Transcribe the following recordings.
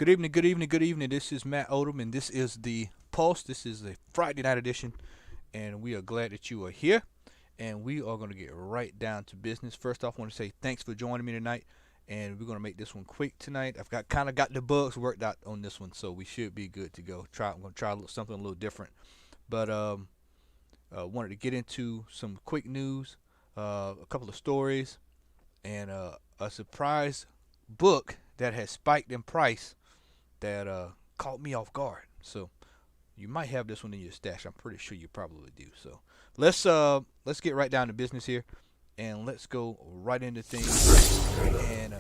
Good evening, good evening, good evening. This is Matt Odom, and this is the Pulse. This is the Friday night edition, and we are glad that you are here. And we are going to get right down to business. First off, I want to say thanks for joining me tonight, and we're going to make this one quick tonight. I've got the bugs worked out on this one, so we should be good to go. I'm going to try something a little different, but wanted to get into some quick news, a couple of stories, and a surprise book that has spiked in price that caught me off guard. So you might have this one in your stash. I'm pretty sure you probably do. So let's get right down to business here, and let's go right into things. And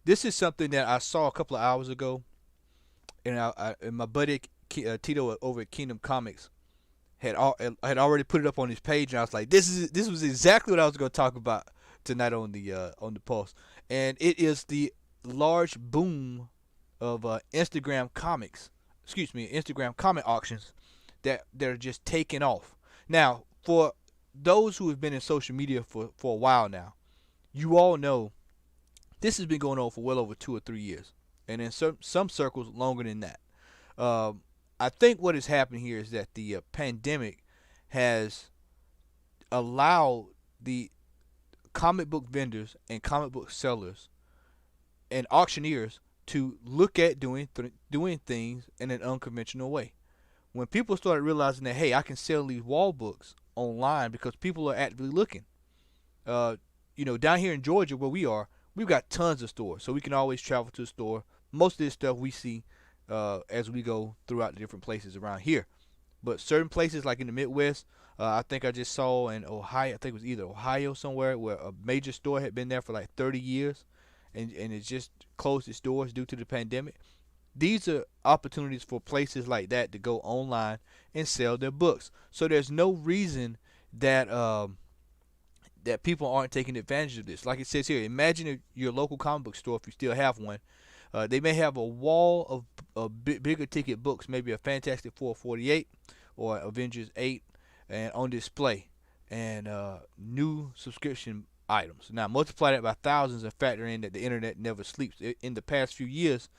this is something that I saw a couple of hours ago, and and my buddy Tito over at Kingdom Comics had already put it up on his page, and I was like, this was exactly what I was going to talk about tonight on the Pulse, and it is the large boom of Instagram comics, excuse me, Instagram comic auctions that they're just taking off. Now, for those who have been in social media for a while now, you all know this has been going on for well over 2 or 3 years, and in some circles longer than that. Um, I think what is happening here is that the pandemic has allowed the comic book vendors and comic book sellers and auctioneers to look at doing things in an unconventional way. When people started realizing that, hey, I can sell these wall books online because people are actively looking. Uh, down here in Georgia where we are, we've got tons of stores, so we can always travel to the store. Most of this stuff we see as we go throughout the different places around here. But certain places like in the Midwest, I think I just saw in Ohio. I think it was either Ohio somewhere where a major store had been there for like 30 years, and it just closed its doors due to the pandemic. These are opportunities for places like that to go online and sell their books. So there's no reason that that people aren't taking advantage of this. Like it says here, imagine if your local comic book store, if you still have one, they may have a wall of bigger ticket books, maybe a Fantastic Four 48 or Avengers 8, and on display, and new subscription items. Now multiply that by thousands and factor in that the internet never sleeps. In the past few years,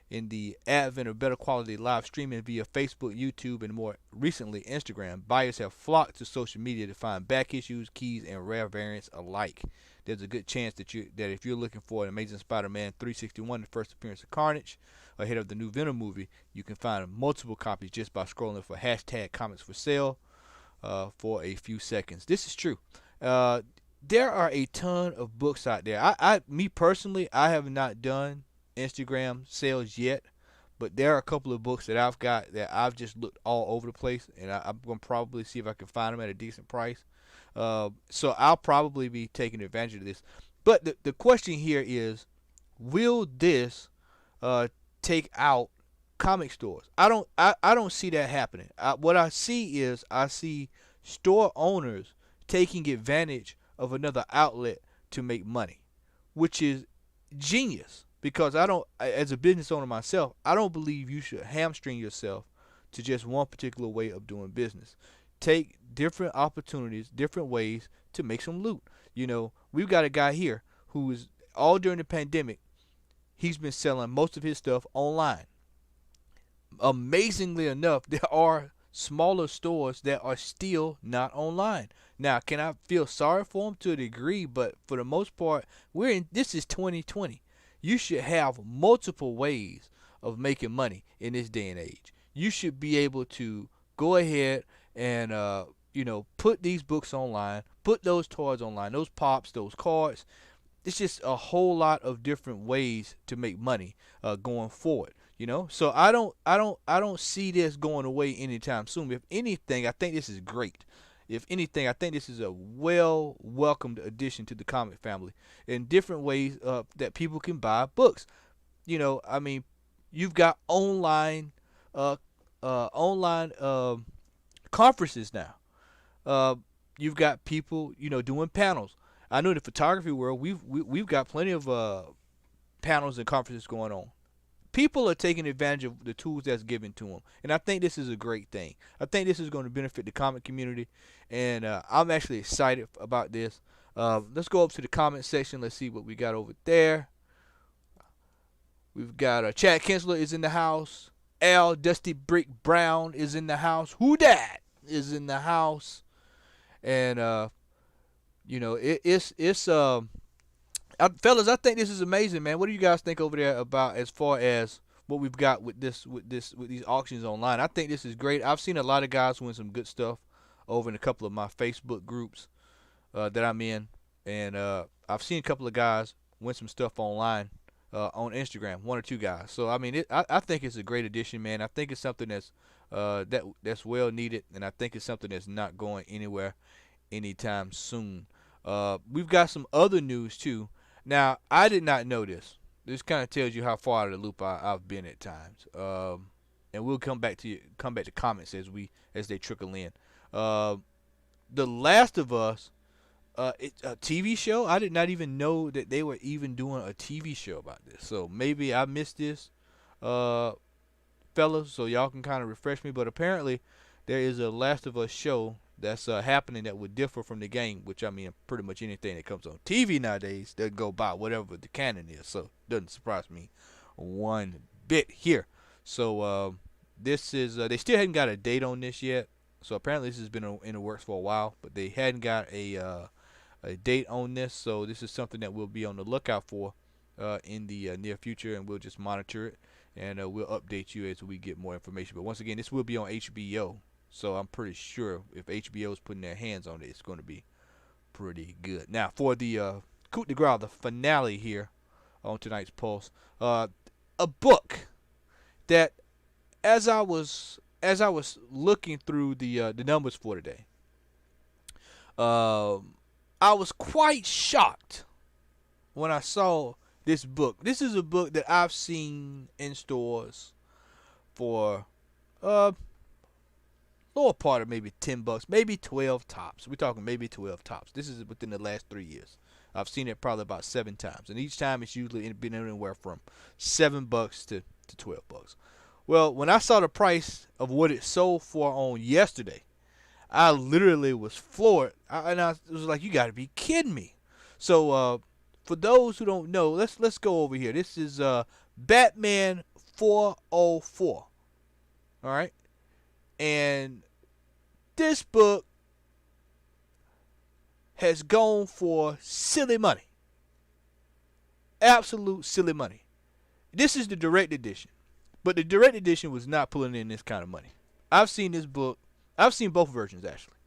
in the advent of better quality live streaming via Facebook, YouTube, and more recently Instagram, buyers have flocked to social media to find back issues, keys, and rare variants alike. There's a good chance that if you're looking for an Amazing Spider-Man 361, the first appearance of Carnage, ahead of the new Venom movie, you can find multiple copies just by scrolling for hashtag comics for sale for a few seconds. This is true. Uh, there are a ton of books out there. Me personally, I have not done Instagram sales yet, but there are a couple of books that I've got that I've just looked all over the place, and I'm gonna probably see if I can find them at a decent price. So I'll probably be taking advantage of this. But the question here is, will this uh, take out comic stores? I don't see that happening. What I see store owners taking advantage of another outlet to make money, which is genius. Because as a business owner myself, I don't believe you should hamstring yourself to just one particular way of doing business. Take different opportunities, different ways to make some loot. We've got a guy here who is all during the pandemic. He's been selling most of his stuff online. Amazingly enough, there are smaller stores that are still not online. Now, can I feel sorry for them to a degree? But for the most part, this is 2020. You should have multiple ways of making money in this day and age. You should be able to go ahead and put these books online, put those toys online, those pops, those cards. It's just a whole lot of different ways to make money going forward. So I don't see this going away anytime soon. If anything, I think this is great. If anything, I think this is a well welcomed addition to the comic family in different ways that people can buy books. I mean, you've got uh, online conferences now. Uh, you've got people, doing panels. I know in the photography world, we've got plenty of panels and conferences going on. People are taking advantage of the tools that's given to them, and I think this is a great thing. I think this is going to benefit the comic community, and I'm actually excited about this. Let's go up to the comment section. Let's see what we got over there. We've got Chad Kensler is in the house. Al Dusty Brick Brown is in the house. Who dat is in the house. And fellas, I think this is amazing, man. What do you guys think over there about as far as what we've got with these auctions online? I think this is great. I've seen a lot of guys win some good stuff over in a couple of my Facebook groups that I'm in, and I've seen a couple of guys win some stuff online on Instagram, one or two guys. So I mean, I think it's a great addition, man. I think it's something that's well needed, and I think it's something that's not going anywhere anytime soon. We've got some other news too. Now, I did not know this. This kind of tells you how far out of the loop I've been at times. And we'll come back to comments as they trickle in. The Last of Us, it's a TV show. I did not even know that they were even doing a TV show about this. So maybe I missed this, fellas. So y'all can kind of refresh me. But apparently, there is a Last of Us show that's happening that would differ from the game, which I mean pretty much anything that comes on TV nowadays, they'll go by whatever the canon is. So it doesn't surprise me one bit here. So this is they still hadn't got a date on this yet. So apparently this has been in the works for a while, but they hadn't got a date on this. So this is something that we'll be on the lookout for in the near future, and we'll just monitor it, and we'll update you as we get more information. But once again, this will be on HBO. So I'm pretty sure if HBO is putting their hands on it, it's going to be pretty good. Now for the coup de grace, the finale here on tonight's Pulse, a book that as I was looking through the numbers for today, I was quite shocked when I saw this book. This is a book that I've seen in stores for lower part of maybe $10, maybe 12 tops. We're talking maybe 12 tops. This is within the last 3 years. I've seen it probably about 7 times, and each time it's usually been anywhere from $7 to $12. Well, when I saw the price of what it sold for on yesterday, I literally was floored, and I was like, "You got to be kidding me!" So, for those who don't know, let's go over here. This is Batman 404. All right. And this book has gone for silly money. Absolute silly money. This is the direct edition. But the direct edition was not pulling in this kind of money. I've seen this book. I've seen both versions, actually.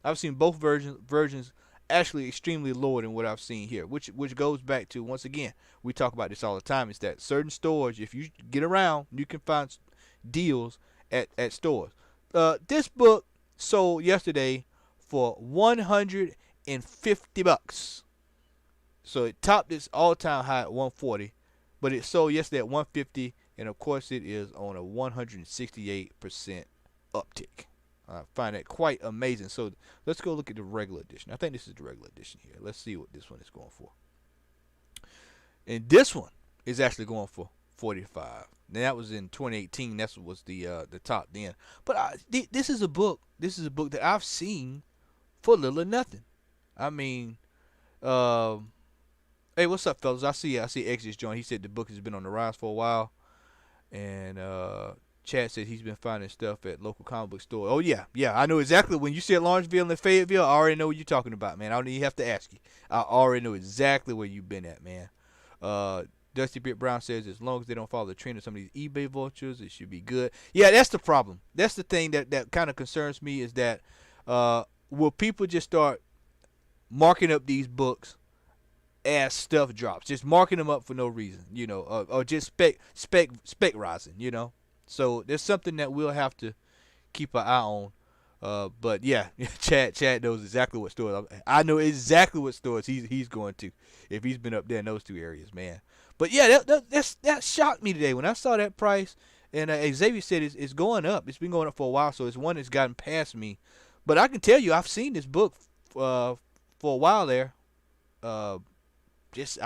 I've seen both versions actually extremely lower than what I've seen here, which goes back to, once again, we talk about this all the time, is that certain stores, if you get around, you can find deals at stores. This book sold yesterday for $150. So it topped its all-time high at $140, but it sold yesterday at $150, and of course it is on a 168% uptick. I find that quite amazing. So let's go look at the regular edition. I think this is the regular edition here. Let's see what this one is going for. And this one is actually going for $45. Now that was in 2018. That was the top then. But this is a book. This is a book that I've seen for little or nothing. I mean, hey, what's up, fellas? I see Exodus join. He said the book has been on the rise for a while, and Chad said he's been finding stuff at local comic book store. Oh yeah, I know exactly. When you said Lawrenceville and Fayetteville, I already know what you're talking about, man. I don't even have to ask you. I already know exactly where you've been at, man. Dusty Britt Brown says as long as they don't follow the trend of some of these eBay vultures, it should be good. Yeah, that's the problem. That's the thing that kind of concerns me, is that will people just start marking up these books as stuff drops, just marking them up for no reason, or just spec rising, So there's something that we'll have to keep an eye on. But yeah, Chad knows exactly what stores. I know exactly what stores he's going to if he's been up there in those two areas, man. But yeah, that shocked me today when I saw that price. And Xavier said it's going up. It's been going up for a while, so it's one that's gotten past me. But I can tell you, I've seen this book for a while there. I've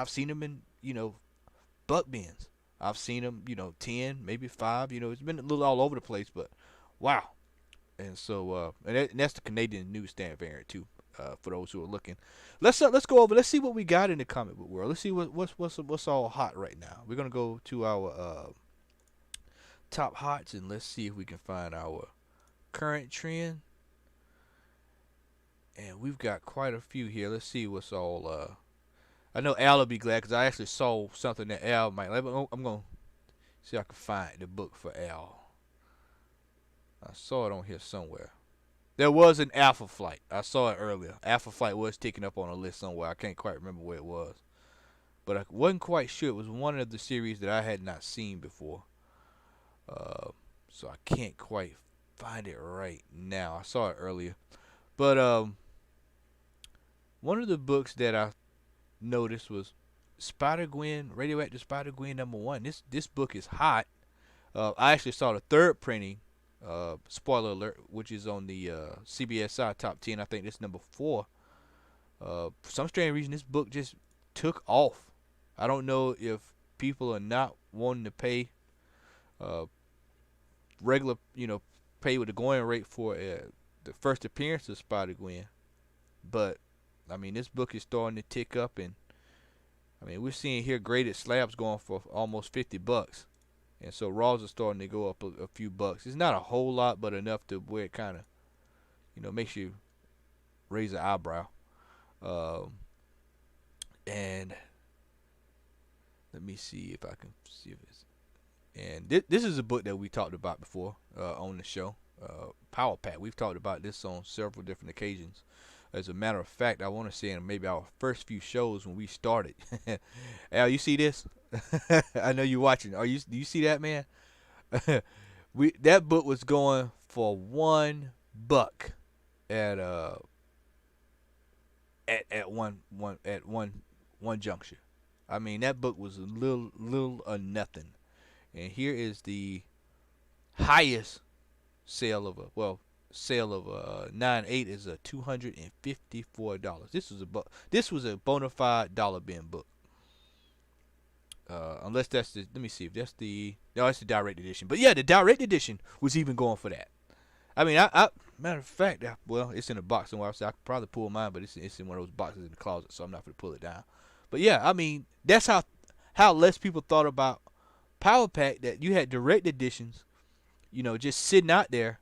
seen them in buck bins. I've seen them 10, maybe 5. It's been a little all over the place, but wow. And so and that's the Canadian newsstand variant too. for those who are looking. Let's go over. Let's see what we got in the comic book world. Let's see what's all hot right now. We're gonna go to our top hots and let's see if we can find our current trend. And we've got quite a few here. Let's see what's all. I know Al will be glad because I actually saw something that Al might like. I'm gonna see if I can find the book for Al. I saw it on here somewhere. There was an Alpha Flight. I saw it earlier. Alpha Flight was ticking up on a list somewhere. I can't quite remember where it was. But I wasn't quite sure. It was one of the series that I had not seen before. So I can't quite find it right now. I saw it earlier. But one of the books that I noticed was Spider-Gwen, Radioactive Spider-Gwen #1. This book is hot. I actually saw the third printing. Spoiler alert, which is on the CBSI top 10. I think this is #4. For some strange reason, this book just took off. I don't know if people are not wanting to pay regular, pay with the going rate for the first appearance of Spider-Gwen. But, I mean, this book is starting to tick up, and, I mean, we're seeing here graded slabs going for almost $50. And so Raws are starting to go up a few bucks. It's not a whole lot, but enough to where it kind of, makes you raise an eyebrow. And let me see if I can see if it's. And this is a book that we talked about before on the show. Power Pack. We've talked about this on several different occasions. As a matter of fact, I want to say in maybe our first few shows when we started. Al, you see this? I know you're watching. Do you see that, man? That book was going for $1 at one juncture. I mean, that book was a little or nothing. And here is the highest sale of a 9.8 is a $254. This was a bona fide dollar bin book. Unless that's the, let me see if that's the, no, that's the direct edition. But yeah, the direct edition was even going for that. I mean, I matter of fact, well, it's in a box somewhere. I could probably pull mine, but it's in one of those boxes in the closet, so I'm not going to pull it down. But yeah, I mean, that's how less people thought about Power Pack, that you had direct editions, just sitting out there,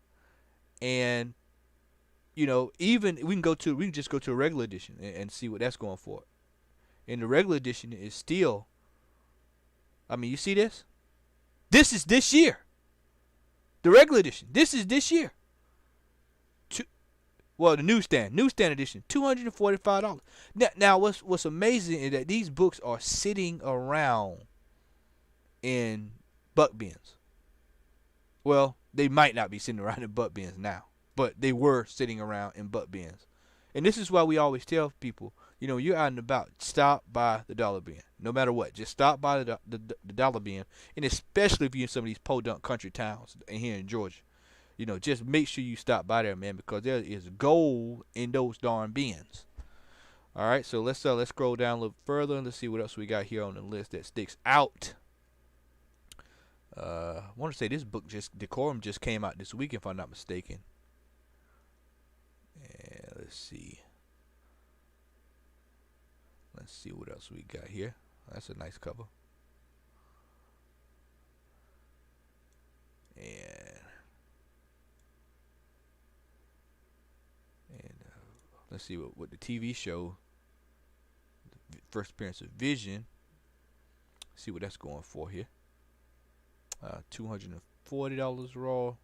and even we can just go to a regular edition and see what that's going for. And the regular edition is still, I mean, you see this? This is this year. The regular edition. This is this year. The newsstand edition, $245. Now what's amazing is that these books are sitting around in buck bins. Well, they might not be sitting around in buck bins now, but they were sitting around in buck bins. And this is why we always tell people, you're out and about, stop by the dollar bin. No matter what, just stop by the dollar bin, and especially if you're in some of these podunk country towns here in Georgia. Just make sure you stop by there, man, because there is gold in those darn bins. All right, so let's scroll down a little further and let's see what else we got here on the list that sticks out. I want to say this book Decorum just came out this week, if I'm not mistaken. And let's see what else we got here. That's a nice cover. And let's see what the TV show, the first appearance of Vision. See what that's going for here. $240 raw.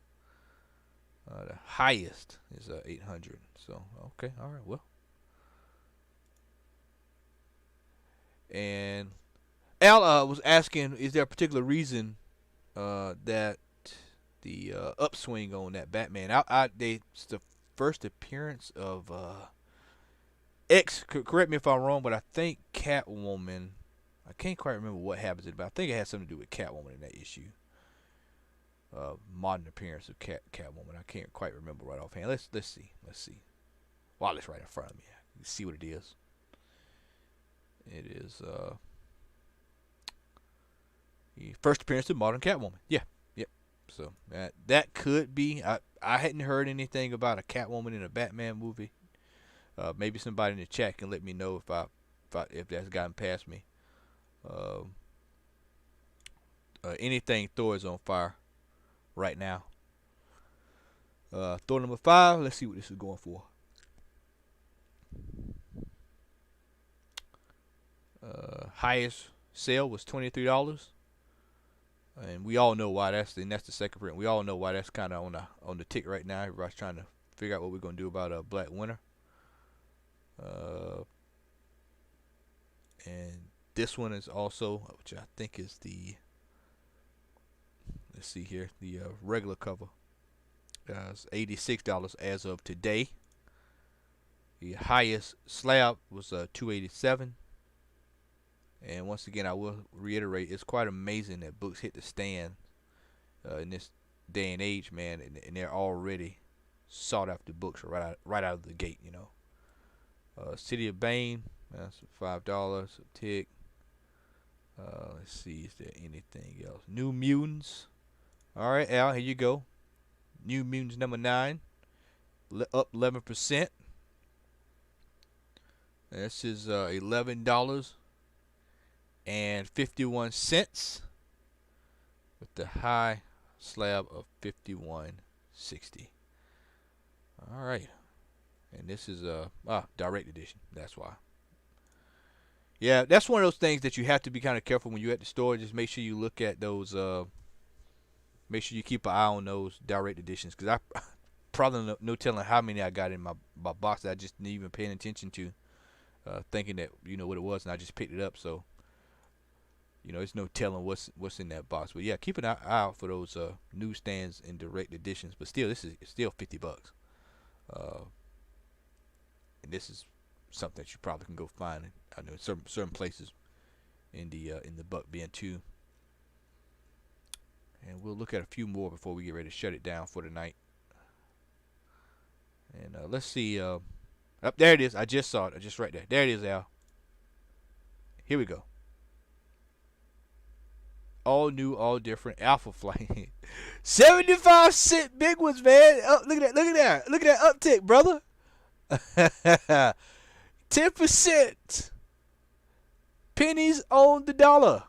The highest is $800. So okay, all right, well. And Al was asking, is there a particular reason that the upswing on that Batman? It's the first appearance of correct me if I'm wrong, but I think Catwoman. I can't quite remember what happens in it, but I think it has something to do with Catwoman in that issue. Modern appearance of Catwoman. I can't quite remember right offhand. Let's see. Wow, it's right in front of me. Let's see what it is. It is the first appearance of modern Catwoman. Yeah, yep. So that could be. I hadn't heard anything about a Catwoman in a Batman movie Maybe somebody in the chat can let me know if that's gotten past me. Uh, Anything Thor is on fire right now. Thor number 5. Let's see what this is going for. Highest sale was $23, and we all know why that's the second print. We all know why that's kind of on the tick right now. Everybody's trying to figure out what we're gonna do about Black Winter. Uh, and this one is also, which I think is the, let's see here, the regular cover. It's $86 as of today. The highest slab was $287. And once again, I will reiterate, it's quite amazing that books hit the stand in this day and age, man, and they're already sought after books right out of the gate, you know. City of Bane, that's $5 a tick. Let's see, is there anything else? New Mutants. All right, Al, here you go. New Mutants number 9, up 11%. This is $11.51 with the high slab of $51.60. All right, and this is direct edition. That's why. Yeah, that's one of those things that you have to be kind of careful when you're at the store. Just make sure you look at those. Make sure you keep an eye on those direct editions, because I probably no telling how many I got in my box that I just didn't even paying attention to, thinking that you know what it was, and I just picked it up. So you know, it's no telling what's in that box. But yeah, keep an eye out for those newsstands and direct editions. But still, this is still $50. And this is something that you probably can go find. I know certain places in the Buck bin too. And we'll look at a few more before we get ready to shut it down for the night. And let's see. Up there it is. I just saw it. Just right there. There it is, Al. Here we go. All new, all different Alpha Flight. 75-cent big ones, man. Oh, look at that. Look at that. Look at that uptick, brother. 10%. Pennies on the dollar.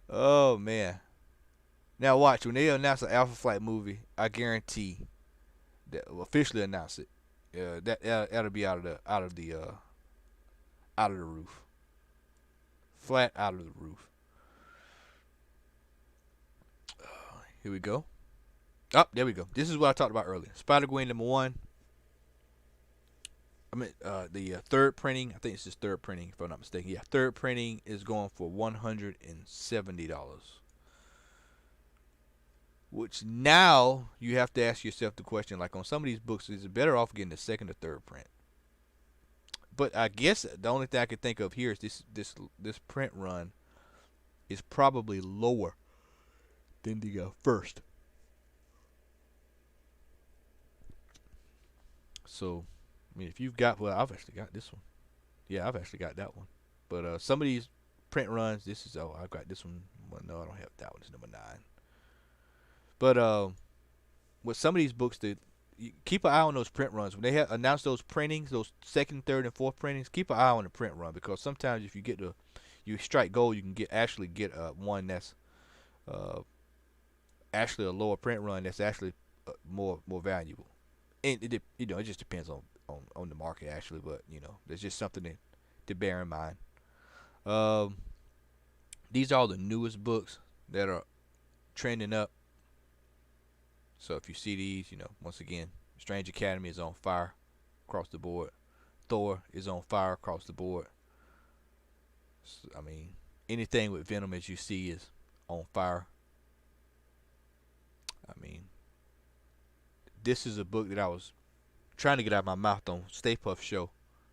Oh man. Now watch, when they announce an Alpha Flight movie, I guarantee that will officially announce it. That'll be out of the roof. Flat out of the roof. Here we go. Oh, there we go. This is what I talked about earlier. Spider-Gwen number 1. I mean, the third printing. I think it's just third printing, if I'm not mistaken. Yeah, third printing is going for $170. Which now you have to ask yourself the question, like on some of these books, is it better off getting the second or third print? But I guess the only thing I could think of here is this print run is probably lower than the first. So, I mean, if you've got, well, I've actually got this one. Yeah, I've actually got that one. But some of these print runs, this is, oh, I've got this one. Well, no, I don't have that one. It's number 9. But with some of these books, you keep an eye on those print runs. When they have announced those printings, those second, third, and fourth printings, keep an eye on the print run, because sometimes if you strike gold, you can actually get one that's actually a lower print run that's actually more valuable. And it just depends on the market actually, but there's just something to bear in mind. These are all the newest books that are trending up. So if you see these, once again, Strange Academy is on fire across the board. Thor is on fire across the board. So, I mean, anything with Venom, as you see, is on fire. I mean, this is a book that I was trying to get out of my mouth on Stay Puft Show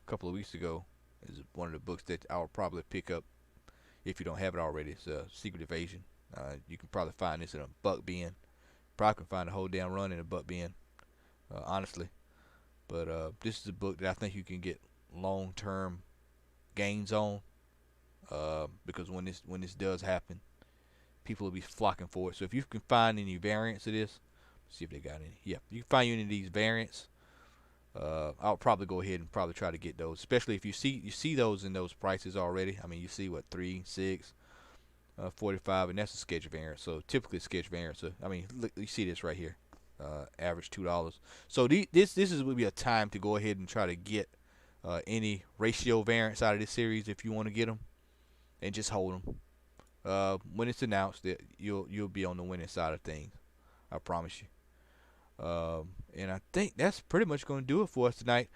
a couple of weeks ago. It's one of the books that I'll probably pick up if you don't have it already. It's Secret Invasion. You can probably find this in a Buck bin. Probably can find a whole damn run in a Buck bin, honestly. But this is a book that I think you can get long-term gains on, because when this does happen, people will be flocking for it. So if you can find any variants of this, see if they got any. Yeah, you can find any of these variants. I'll probably go ahead and probably try to get those, especially if you see those in those prices already. I mean, you see what 3, 6, 45, and that's a sketch variant. So typically sketch variants. So, I mean, look, you see this right here, average $2. So this would be a time to go ahead and try to get any ratio variants out of this series if you want to get them, and just hold them. When it's announced, that you'll be on the winning side of things. I promise you. And I think that's pretty much going to do it for us tonight.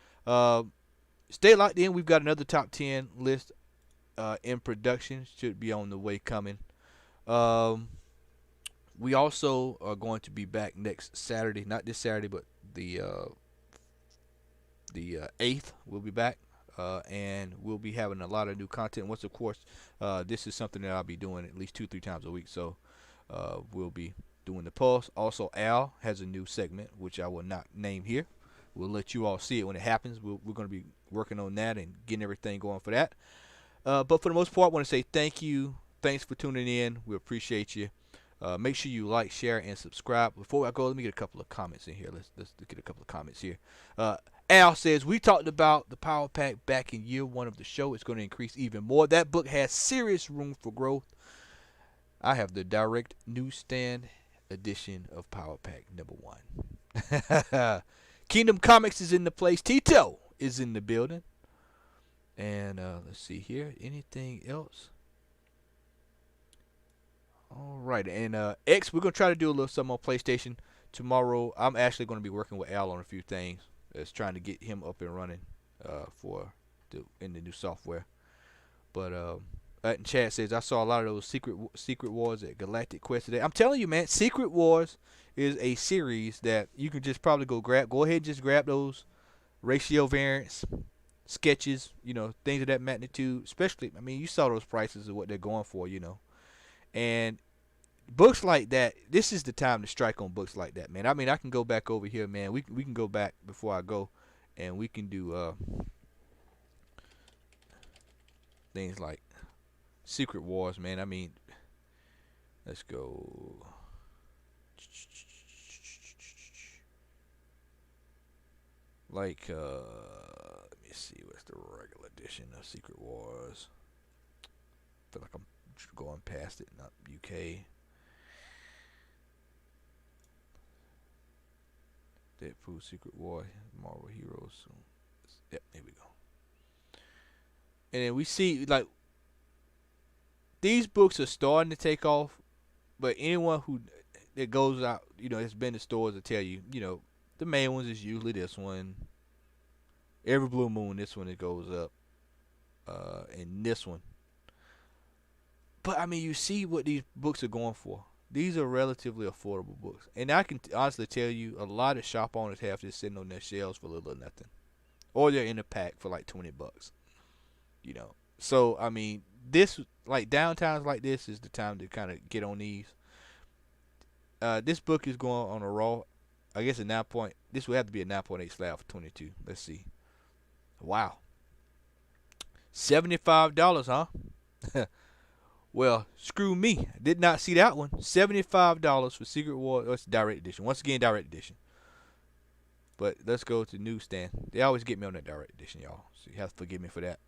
Stay locked in. We've got another top 10 list in production. Should be on the way coming. We also are going to be back next Saturday. Not this Saturday, but the 8th. We'll be back. And we'll be having a lot of new content. Once, of course, this is something that I'll be doing at least 2-3 times a week. So we'll be doing the pulse. Also, Al has a new segment, which I will not name here. We'll let you all see it when it happens. We're going to be working on that and getting everything going for that. But for the most part, I want to say thank you. Thanks for tuning in. We appreciate you. Make sure you like, share, and subscribe. Before I go, let me get a couple of comments in here. Let's get a couple of comments here. Al says, we talked about the Power Pack back in year 1 of the show. It's going to increase even more. That book has serious room for growth. I have the direct newsstand edition of Power Pack number 1. Kingdom Comics is in the place. Tito is in the building. And let's see here. Anything else? All right. And X, we're going to try to do a little something on PlayStation tomorrow. I'm actually going to be working with Al on a few things. That's trying to get him up and running in the new software. But and Chad says, I saw a lot of those Secret Wars at Galactic Quest today. I'm telling you, man, Secret Wars is a series that you can just probably go ahead and just grab those ratio variants, sketches, things of that magnitude. Especially, I mean, you saw those prices of what they're going for, and books like that, this is the time to strike on books like that, man. I mean, I can go back over here, man. We can go back before I go, and we can do things like Secret Wars, man. I mean, let's go. Like, let me see, what's the regular edition of Secret Wars? I feel like I'm going past it, not UK. Deadpool, Secret War, Marvel Heroes. Yep, here we go. And then we see, like, these books are starting to take off, but anyone that goes out, has been to stores will tell you, the main ones is usually this one. Every blue moon, this one it goes up. And this one. But I mean, you see what these books are going for. These are relatively affordable books. And I can honestly tell you, a lot of shop owners have this sitting on their shelves for little or nothing. Or they're in a pack for like $20. So, I mean, this, like, downtowns like this is the time to kind of get on these. This book is going on a raw, I guess this would have to be a 9.8 slab for 22. Let's see. Wow. $75, huh? Well, screw me. Did not see that one. $75 for Secret War. Oh, it's direct edition. Once again, direct edition. But let's go to newsstand. They always get me on that direct edition, y'all. So you have to forgive me for that.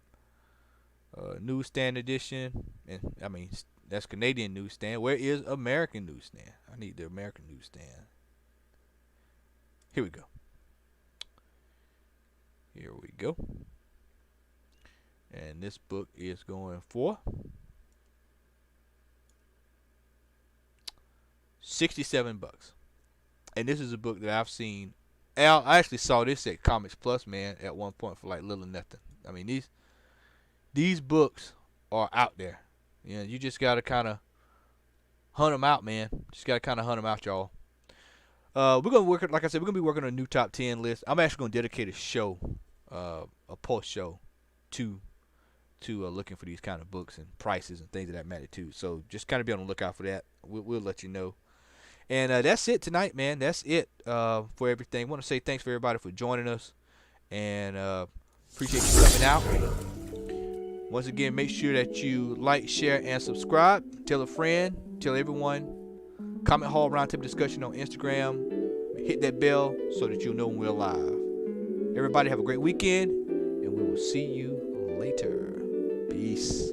Newsstand edition. And I mean, that's Canadian newsstand. Where is American newsstand? I need the American newsstand. Here we go. Here we go. And this book is going for $67. And this is a book that I've seen. I actually saw this at Comics Plus, man, at one point for like little or nothing. I mean, these books are out there. You just gotta kind of hunt them out, man. Just gotta kind of hunt them out, y'all. We're gonna work, like I said, we're gonna be working on a new top 10 list. I'm actually gonna dedicate a show, a post show, to looking for these kind of books and prices and things of that magnitude. So just kind of be on the lookout for that. We'll let you know. And that's it tonight, man. That's it for everything. I want to say thanks for everybody for joining us, and appreciate you coming out. Once again, make sure that you like, share, and subscribe. Tell a friend. Tell everyone. Comment Hall Roundtable Discussion on Instagram. Hit that bell so that you'll know when we're live. Everybody have a great weekend, and we will see you later. Peace.